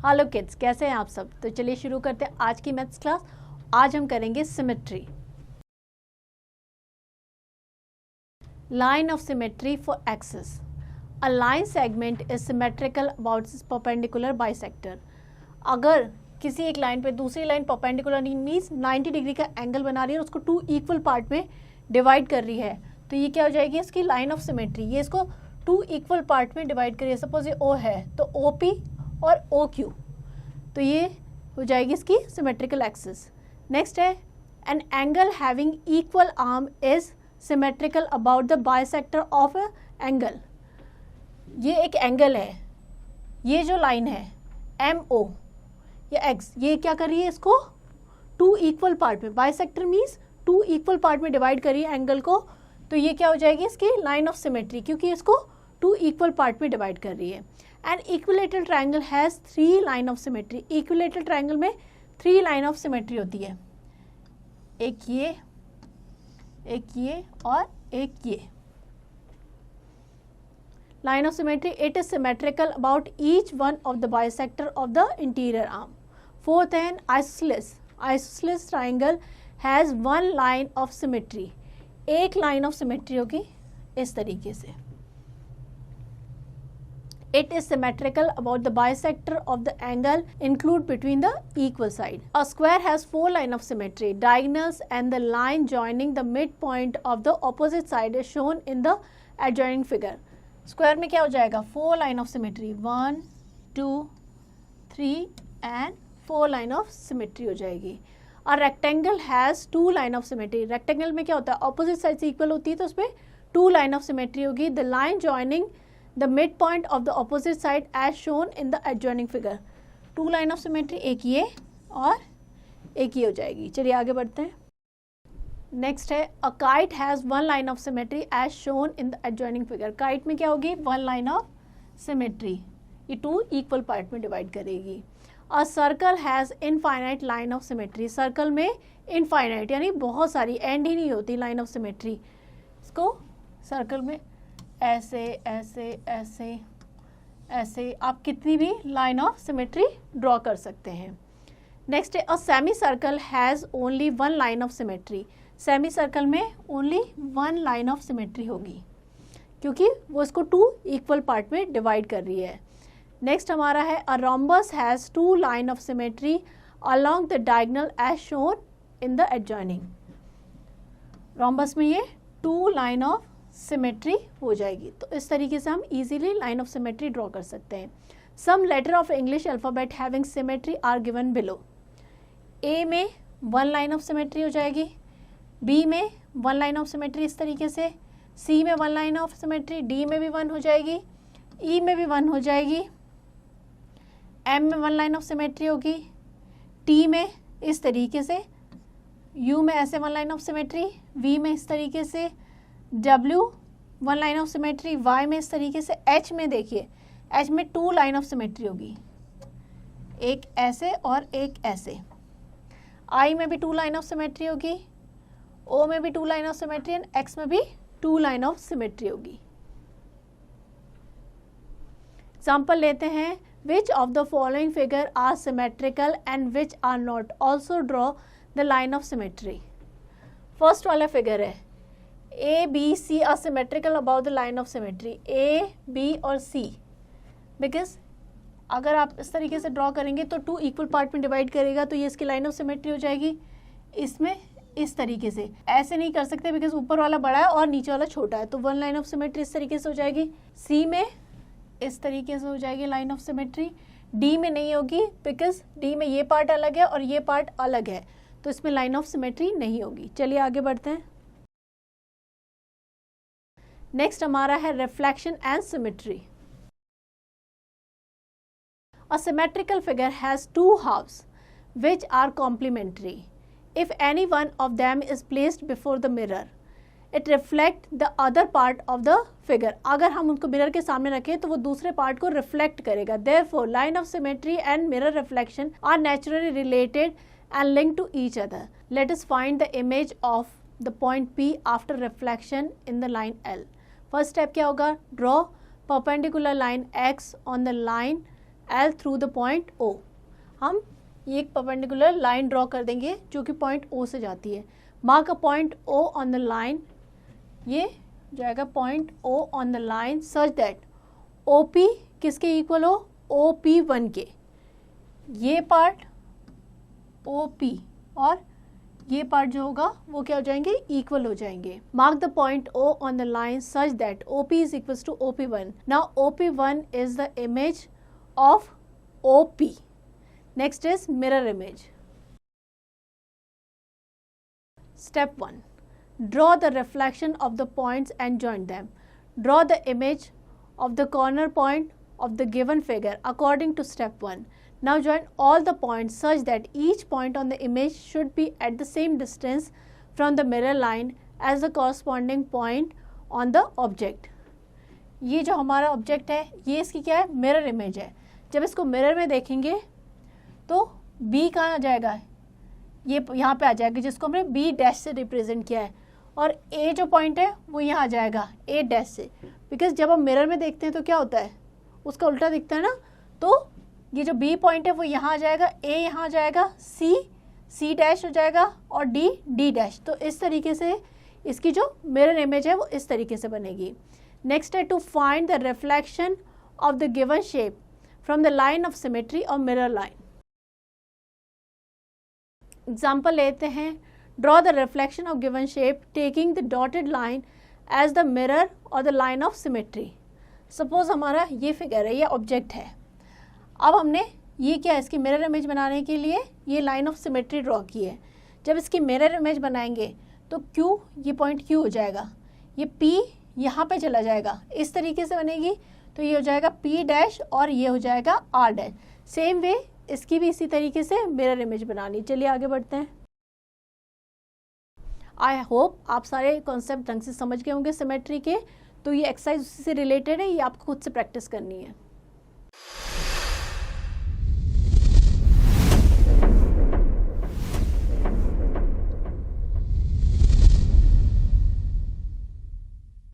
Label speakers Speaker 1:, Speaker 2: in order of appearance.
Speaker 1: Hello kids, कैसे हैं आप सब। तो चलिए शुरू करते हैं आज की मैथ्स क्लास। आज हम करेंगे symmetry. Line of symmetry for axis. A line segment is symmetrical about it's perpendicular bisector. अगर किसी एक लाइन पे दूसरी लाइन परपेंडिकुलर मीन्स 90 डिग्री का एंगल बना रही है और उसको 2 इक्वल पार्ट में डिवाइड कर रही है, तो ये क्या हो जाएगी, इसकी लाइन ऑफ सिमेट्री। ये इसको 2 इक्वल पार्ट में डिवाइड करिए। सपोज ये O है तो OP और OQ, तो ये हो जाएगी इसकी सिमेट्रिकल एक्सिस। नेक्स्ट है an angle having equal arm is symmetrical about the bisector of angle. ये एक एंगल है, ये जो लाइन है MO या X, ये क्या कर रही है, इसको 2 इक्वल पार्ट में, बाइसेक्टर मीन्स 2 इक्वल पार्ट में डिवाइड करिए एंगल को, तो ये क्या हो जाएगी इसकी लाइन ऑफ सिमेट्री, क्योंकि इसको 2 इक्वल पार्ट में डिवाइड कर रही है। And equilateral triangle has 3 line of symmetry. Equilateral triangle में 3 लाइन ऑफ सिमेट्री होती है, एक ये और एक ये। Line of symmetry, it is symmetrical about each one of the bisector of the interior arm. Fourth and isosceles triangle has 1 line of symmetry. एक line of symmetry होगी इस तरीके से। It is symmetrical about the bisector of the angle include between the equal side. A square has 4 lines of symmetry. Diagonals and the line joining the midpoint of the opposite side is shown in the adjoining figure. Square में क्या हो जाएगा, 4 line of symmetry, 1, 2, 3 and 4 line of symmetry हो जाएगी। A rectangle has 2 line of symmetry. Rectangle में क्या होता है, opposite sides equal होती है तो उसमें 2 line of symmetry होगी। The line joining the midpoint of the opposite side as shown in the adjoining figure. 2 line of symmetry, एक ये और एक ये हो जाएगी। चलिए आगे बढ़ते हैं। नेक्स्ट है a kite has 1 line of symmetry as shown in the adjoining figure. kite में क्या होगी, 1 line of symmetry, ये 2 equal part में डिवाइड करेगी। a circle has infinite line of symmetry. Circle में infinite यानी बहुत सारी, एंड ही नहीं होती line of symmetry। इसको सर्कल में ऐसे ऐसे ऐसे ऐसे आप कितनी भी लाइन ऑफ सिमेट्री ड्रॉ कर सकते हैं। नेक्स्ट है a semi circle has only 1 line of symmetry. Semi circle में ओनली 1 लाइन ऑफ सिमेट्री होगी, क्योंकि वो इसको 2 इक्वल पार्ट में डिवाइड कर रही है। नेक्स्ट हमारा है a rhombus has 2 line of symmetry along the diagonal as shown in the adjoining. Rhombus में ये 2 लाइन ऑफ सिमेट्री हो जाएगी। तो इस तरीके से हम easily line of symmetry draw कर सकते हैं। Some letter of English alphabet having symmetry are given below. A में 1 लाइन ऑफ सिमेट्री हो जाएगी, बी में 1 लाइन ऑफ सिमेट्री इस तरीके से, सी में 1 लाइन ऑफ सिमेट्री, डी में भी 1 हो जाएगी, ई में भी 1 हो जाएगी, एम में 1 लाइन ऑफ सिमेट्री होगी, टी में इस तरीके से, यू में ऐसे 1 लाइन ऑफ सिमेट्री, वी में इस तरीके से, W 1 line of symmetry, Y में इस तरीके से, H में देखिए, H में 2 लाइन ऑफ सिमेट्री होगी, एक ऐसे और एक ऐसे। I में भी 2 लाइन ऑफ सिमेट्री होगी, O में भी 2 line of symmetry and X में भी 2 लाइन ऑफ सिमेट्री होगी। एग्जाम्पल लेते हैं, which of the following figure are symmetrical and which are not, also draw the line of symmetry. First वाला figure है A, B, C are symmetrical about the line of symmetry. A, B और C, because अगर आप इस तरीके से draw करेंगे तो 2 इक्वल पार्ट में डिवाइड करेगा, तो ये इसकी लाइन ऑफ सिमेट्री हो जाएगी। इसमें इस तरीके से ऐसे नहीं कर सकते, बिकॉज ऊपर वाला बड़ा है और नीचे वाला छोटा है, तो 1 लाइन ऑफ सिमेट्री इस तरीके से हो जाएगी। C में इस तरीके से हो जाएगी लाइन ऑफ सिमेट्री। D में नहीं होगी, बिकॉज D में ये पार्ट अलग है और ये पार्ट अलग है, तो इसमें लाइन ऑफ सिमेट्री नहीं होगी। चलिए आगे बढ़ते हैं। नेक्स्ट हमारा है reflection and symmetry. A symmetrical figure has 2 halves which are complementary. If any one of them is placed before the mirror, it reflects the other part of the figure. अगर हम उनको मिरर के सामने रखें तो वो दूसरे पार्ट को रिफ्लेक्ट करेगा। Therefore, line of symmetry and mirror reflection are naturally related and linked to each other. Let us find the image of the point P after reflection in the line L. First step क्या होगा, draw perpendicular line x on the line L through the point O. हम ये एक perpendicular line draw कर देंगे जो कि point O से जाती है. Mark a point O on the line. ये जाएगा point O on the line such that OP किसके इक्वल हो, OP1 के. ये पार्ट OP और ये पार्ट जो होगा वो क्या हो जाएंगे, इक्वल हो जाएंगे. Mark the point O on the line such that OP is equal to OP1. Now OP1 is the image of OP. Next is mirror image. Step 1. Draw the reflection of the points and join them. Draw the image of the corner point of the given figure according to step 1. Now join all the points such that each point on the image should be at the same distance from the mirror line as the corresponding point on the object. ये जो हमारा object है ये इसकी क्या है, mirror image है. जब इसको मिरर में देखेंगे तो B कहाँ आ जाएगा, ये यहाँ पे आ जाएगा जिसको हमने B डैश से रिप्रेजेंट किया है. और A जो पॉइंट है वो यहाँ आ जाएगा A डैश से. बिकॉज जब हम मिरर में देखते हैं तो क्या होता है, उसका उल्टा दिखता है ना. तो ये जो B पॉइंट है वो यहाँ आ जाएगा, A यहाँ आ जाएगा, C डैश हो जाएगा और D डैश. तो इस तरीके से इसकी जो मिरर इमेज है वो इस तरीके से बनेगी. नेक्स्ट है to find the reflection of the given shape from the line of symmetry और मिरर लाइन. एग्जाम्पल लेते हैं. Draw the reflection of given shape taking the dotted line as the mirror और the line of symmetry. Suppose हमारा ये figure है, ये object है. अब हमने ये क्या है, इसकी मिरर इमेज बनाने के लिए ये लाइन ऑफ सिमेट्री ड्रॉ की है. जब इसकी मिरर इमेज बनाएंगे तो Q, ये पॉइंट Q हो जाएगा, ये P यहाँ पे चला जाएगा, इस तरीके से बनेगी. तो ये हो जाएगा P डैश और ये हो जाएगा R डैश. सेम वे इसकी भी इसी तरीके से मिरर इमेज बनानी. चलिए आगे बढ़ते हैं. आई होप आप सारे कॉन्सेप्ट ढंग से समझ गए होंगे सिमेट्री के. तो ये एक्सरसाइज उसी से रिलेटेड है, ये आपको खुद से प्रैक्टिस करनी है.